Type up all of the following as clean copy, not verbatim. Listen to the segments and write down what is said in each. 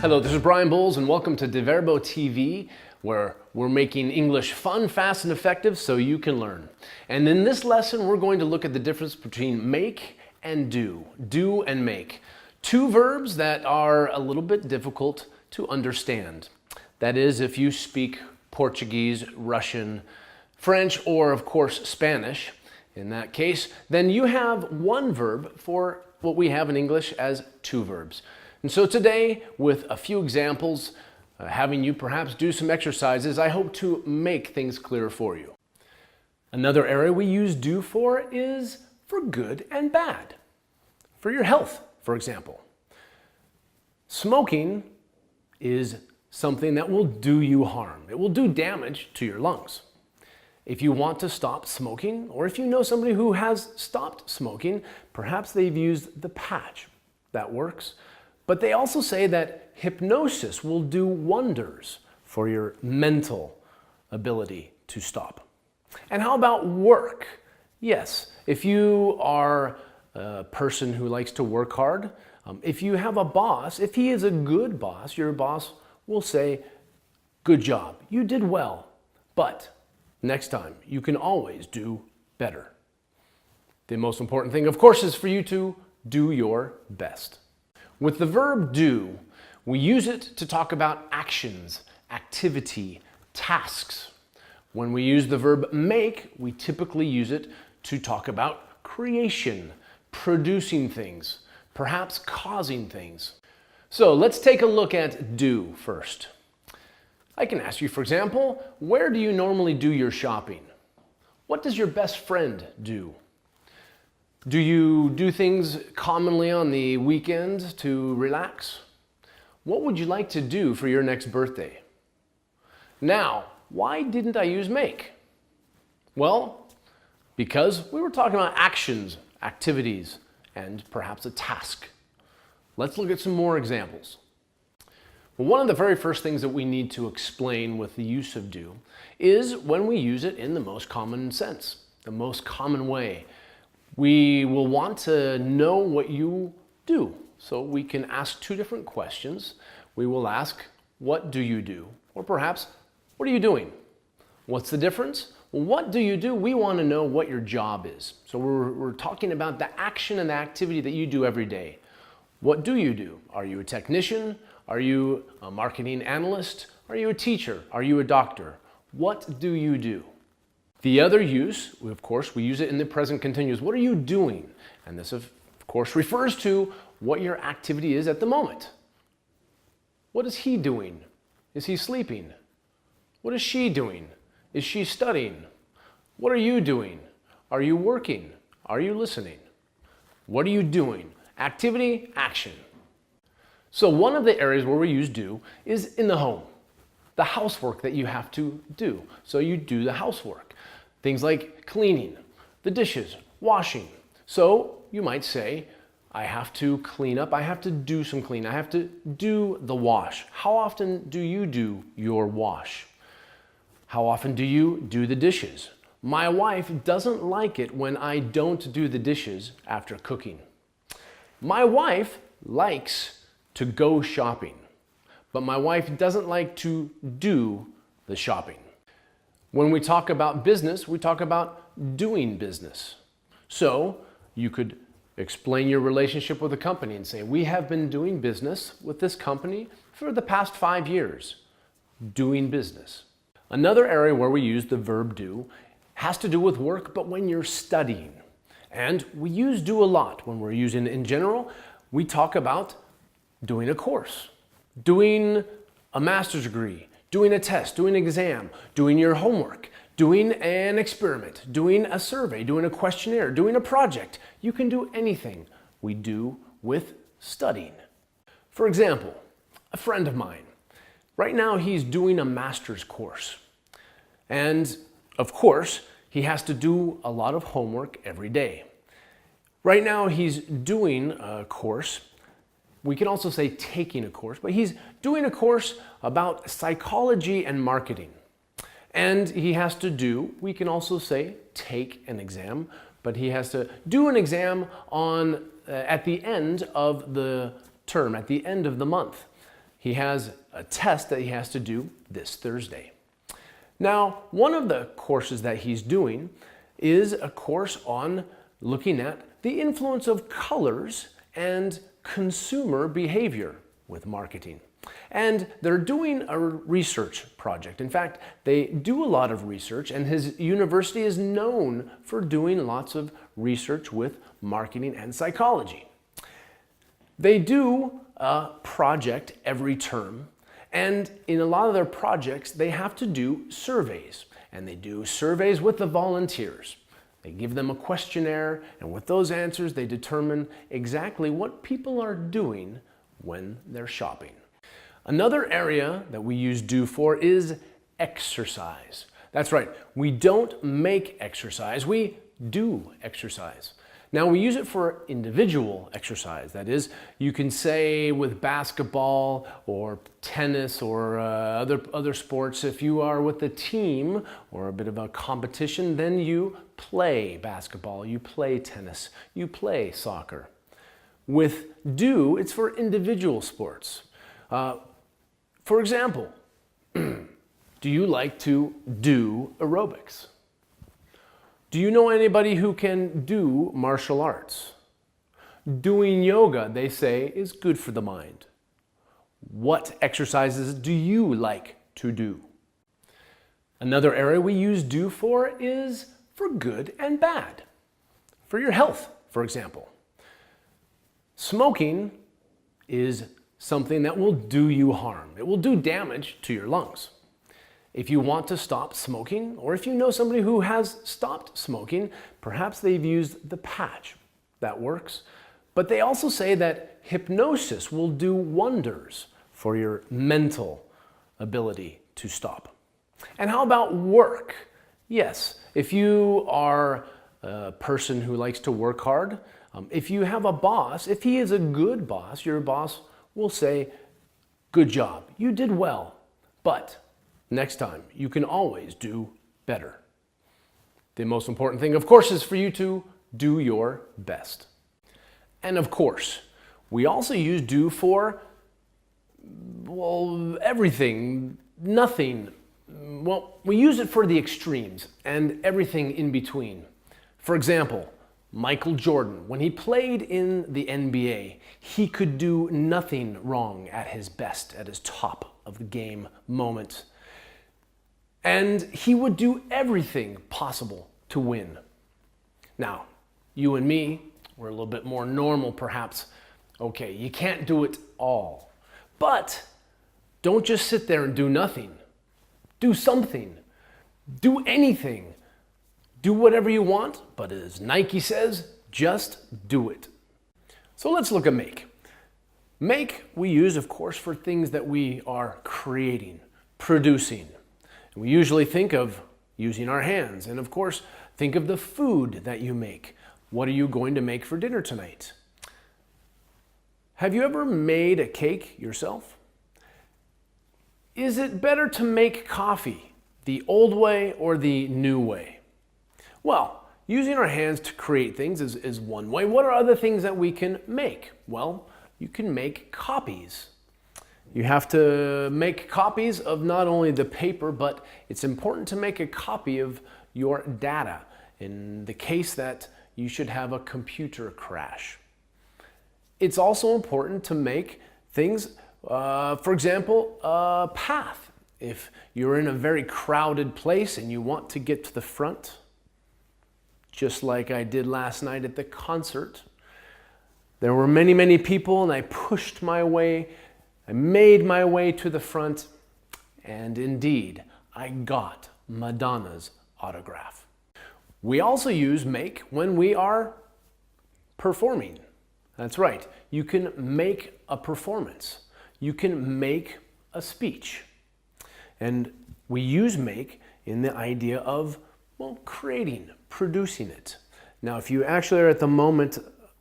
Hello, this is Brian Bowles and welcome to Deverbo TV, where we're making English fun, fast, and effective so you can learn. And in this lesson, we're going to look at the difference between make and do and make. Two verbs that are a little bit difficult to understand. That is, if you speak Portuguese, Russian, French, or of course Spanish, in that case, then you have one verb for what we have in English as two verbs. And so today, with a few examples, having you perhaps do some exercises, I hope to make things clear for you. Another area we use do for is for good and bad. For your health, for example. Smoking is something that will do you harm. It will do damage to your lungs. If you want to stop smoking, or if you know somebody who has stopped smoking, perhaps they've used the patch. That works. But they also say that hypnosis will do wonders for your mental ability to stop. And how about work? Yes, if you are a person who likes to work hard, if you have a boss, if he is a good boss, your boss will say, "Good job, you did well, but next time you can always do better." The most important thing, of course, is for you to do your best. With the verb do, we use it to talk about actions, activity, tasks. When we use the verb make, we typically use it to talk about creation, producing things, perhaps causing things. So let's take a look at do first. I can ask you, for example, where do you normally do your shopping? What does your best friend do? Do you do things commonly on the weekends to relax? What would you like to do for your next birthday? Now, why didn't I use make? Well, because we were talking about actions, activities, and perhaps a task. Let's look at some more examples. Well, one of the very first things that we need to explain with the use of do is when we use it in the most common sense, the most common way. We will want to know what you do. So we can ask two different questions. We will ask, what do you do? Or perhaps, what are you doing? What's the difference? Well, what do you do? We want to know what your job is. So we're talking about the action and the activity that you do every day. What do you do? Are you a technician? Are you a marketing analyst? Are you a teacher? Are you a doctor? What do you do? The other use, of course, we use it in the present continuous. What are you doing? And this, of course, refers to what your activity is at the moment. What is he doing? Is he sleeping? What is she doing? Is she studying? What are you doing? Are you working? Are you listening? What are you doing? Activity, action. So one of the areas where we use do is in the home. The housework that you have to do. So you do the housework. Things like cleaning, the dishes, washing. So you might say, I have to clean up, I have to do some cleaning, I have to do the wash. How often do you do your wash? How often do you do the dishes? My wife doesn't like it when I don't do the dishes after cooking. My wife likes to go shopping, but my wife doesn't like to do the shopping. When we talk about business, we talk about doing business. So you could explain your relationship with a company and say, we have been doing business with this company for the past 5 years. Doing business. Another area where we use the verb do has to do with work, but when you're studying. And we use do a lot. When we're using it in general, we talk about doing a course, doing a master's degree, doing a test, doing an exam, doing your homework, doing an experiment, doing a survey, doing a questionnaire, doing a project. You can do anything we do with studying. For example, a friend of mine, right now he's doing a master's course. And of course, he has to do a lot of homework every day. Right now he's doing a course. We can also say taking a course, but he's doing a course about psychology and marketing. And he has to do, we can also say take an exam, but he has to do an exam at the end of the term, at the end of the month. He has a test that he has to do this Thursday. Now, one of the courses that he's doing is a course on looking at the influence of colors and consumer behavior with marketing. And they're doing a research project. In fact, they do a lot of research, and his university is known for doing lots of research with marketing and psychology. They do a project every term, and in a lot of their projects, they have to do surveys, and they do surveys with the volunteers. They give them a questionnaire, and with those answers, they determine exactly what people are doing when they're shopping. Another area that we use do for is exercise. That's right, we don't make exercise, we do exercise. Now we use it for individual exercise. That is, you can say with basketball or tennis or other sports, if you are with a team or a bit of a competition, then you play basketball, you play tennis, you play soccer. With do, it's for individual sports. For example, do you like to do aerobics? Do you know anybody who can do martial arts? Doing yoga, they say, is good for the mind. What exercises do you like to do? Another area we use do for is for good and bad. For your health, for example. Smoking is something that will do you harm. It will do damage to your lungs. If you want to stop smoking, or if you know somebody who has stopped smoking, perhaps they've used the patch. That works. But they also say that hypnosis will do wonders for your mental ability to stop. And how about work? Yes, if you are a person who likes to work hard, if you have a boss, if he is a good boss, your boss will say, "Good job, you did well, but next time, you can always do better." The most important thing, of course, is for you to do your best. And of course, we also use do for, well, everything, nothing. Well, we use it for the extremes and everything in between. For example, Michael Jordan, when he played in the NBA, he could do nothing wrong at his best, at his top of the game moment. And he would do everything possible to win. Now, you and me, we're a little bit more normal perhaps. Okay, you can't do it all. But don't just sit there and do nothing. Do something. Do anything. Do whatever you want, but as Nike says, just do it. So let's look at make. Make we use, of course, for things that we are creating, producing. We usually think of using our hands, and of course, think of the food that you make. What are you going to make for dinner tonight? Have you ever made a cake yourself? Is it better to make coffee the old way or the new way? Well, using our hands to create things is one way. What are other things that we can make? Well, you can make copies. You have to make copies of not only the paper, but it's important to make a copy of your data in the case that you should have a computer crash. It's also important to make things, for example, a path. If you're in a very crowded place and you want to get to the front, just like I did last night at the concert, there were many, many people and I pushed my way. I made my way to the front, and indeed, I got Madonna's autograph. We also use make when we are performing. That's right, you can make a performance. You can make a speech. And we use make in the idea of, well, creating, producing it. Now, if you actually are at the moment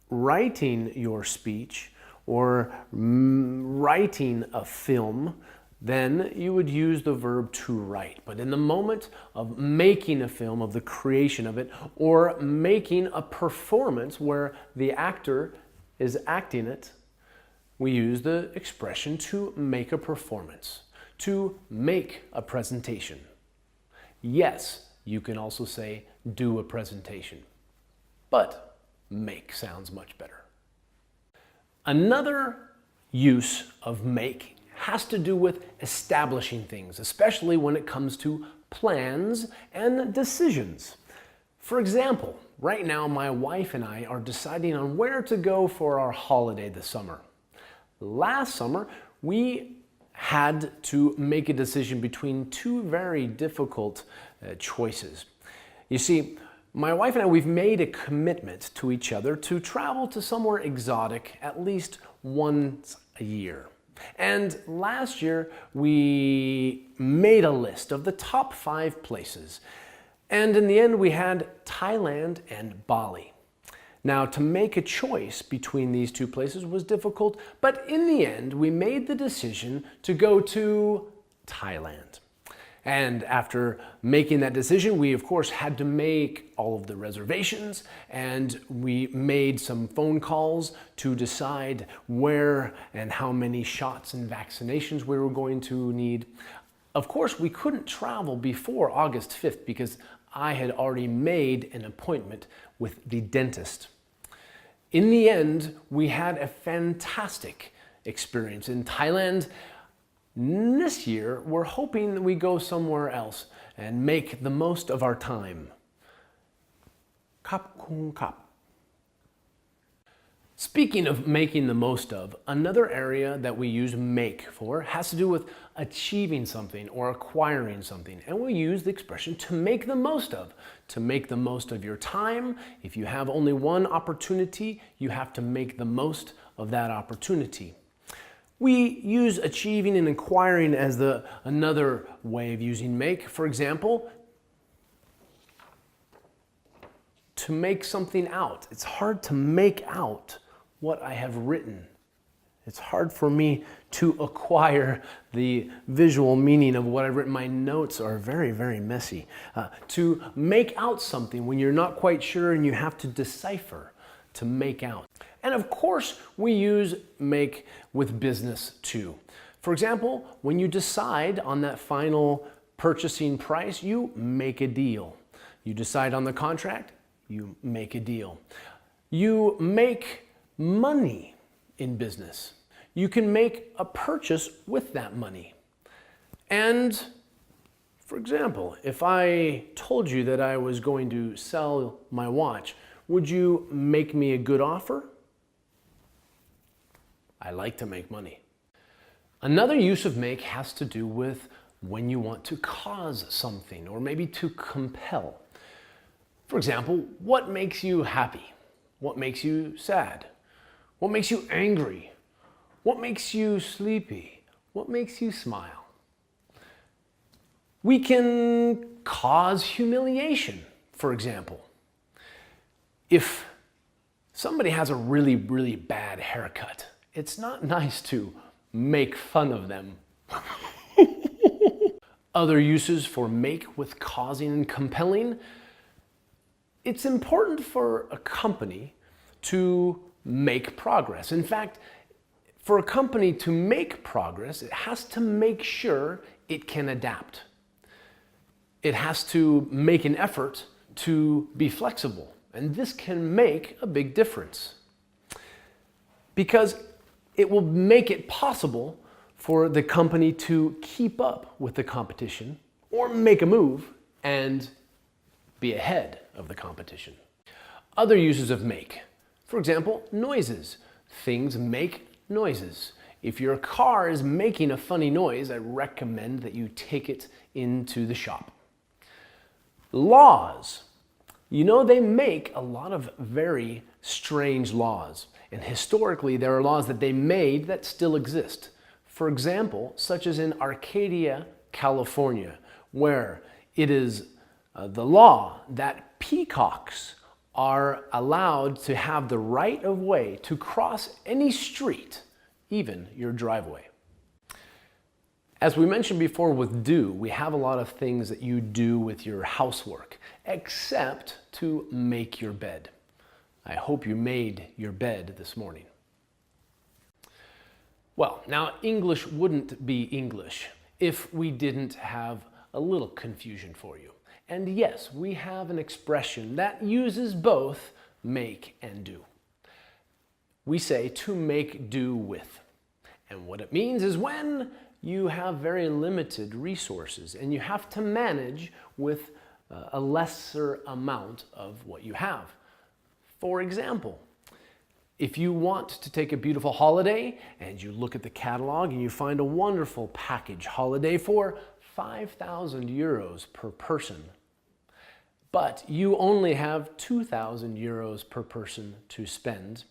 writing your speech or writing a film, then you would use the verb to write. But in the moment of making a film, of the creation of it, or making a performance where the actor is acting it, we use the expression to make a performance, to make a presentation. Yes, you can also say do a presentation, but make sounds much better. Another use of make has to do with establishing things, especially when it comes to plans and decisions. For example, right now my wife and I are deciding on where to go for our holiday this summer. Last summer, we had to make a decision between two very difficult choices. You see, my wife and I, we've made a commitment to each other to travel to somewhere exotic at least once a year. And last year, we made a list of the top 5 places. And in the end, we had Thailand and Bali. Now, to make a choice between these two places was difficult, but in the end, we made the decision to go to Thailand. And after making that decision, we of course had to make all of the reservations, and we made some phone calls to decide where and how many shots and vaccinations we were going to need. Of course, we couldn't travel before August 5th because I had already made an appointment with the dentist. In the end, we had a fantastic experience in Thailand. This year, we're hoping that we go somewhere else and make the most of our time. Kap kung kap. Speaking of making the most of, another area that we use make for has to do with achieving something or acquiring something. And we use the expression to make the most of. To make the most of your time. If you have only one opportunity, you have to make the most of that opportunity. We use achieving and acquiring as another way of using make. For example, to make something out. It's hard to make out what I have written. It's hard for me to acquire the visual meaning of what I've written. My notes are very, very messy. To make out something when you're not quite sure and you have to decipher, to make out. And of course, we use make with business too. For example, when you decide on that final purchasing price, you make a deal. You decide on the contract, you make a deal. You make money in business. You can make a purchase with that money. And for example, if I told you that I was going to sell my watch, would you make me a good offer? I like to make money. Another use of make has to do with when you want to cause something or maybe to compel. For example, what makes you happy? What makes you sad? What makes you angry? What makes you sleepy? What makes you smile? We can cause humiliation, for example. If somebody has a really, really bad haircut, it's not nice to make fun of them. Other uses for make with causing and compelling. It's important for a company to make progress. In fact, for a company to make progress, it has to make sure it can adapt. It has to make an effort to be flexible. And this can make a big difference. Because it will make it possible for the company to keep up with the competition or make a move and be ahead of the competition. Other uses of make. For example, noises. Things make noises. If your car is making a funny noise, I recommend that you take it into the shop. Laws. You know, they make a lot of very strange laws. And historically, there are laws that they made that still exist. For example, such as in Arcadia, California, where it is the law that peacocks are allowed to have the right of way to cross any street, even your driveway. As we mentioned before with do, we have a lot of things that you do with your housework, except to make your bed. I hope you made your bed this morning. Well, now English wouldn't be English if we didn't have a little confusion for you. And yes, we have an expression that uses both make and do. We say to make do with. And what it means is when you have very limited resources and you have to manage with a lesser amount of what you have. For example, if you want to take a beautiful holiday and you look at the catalog and you find a wonderful package holiday for 5,000 euros per person, but you only have 2,000 euros per person to spend,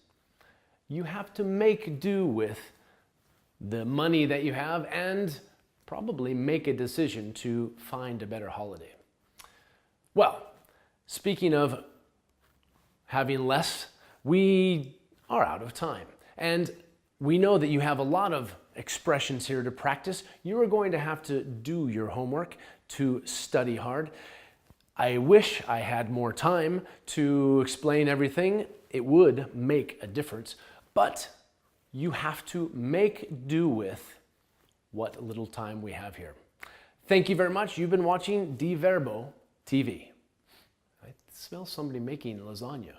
you have to make do with the money that you have and probably make a decision to find a better holiday. Well, speaking of having less, we are out of time. And we know that you have a lot of expressions here to practice. You are going to have to do your homework, to study hard. I wish I had more time to explain everything. It would make a difference. But you have to make do with what little time we have here. Thank you very much. You've been watching Di Verbo TV. I smell somebody making lasagna.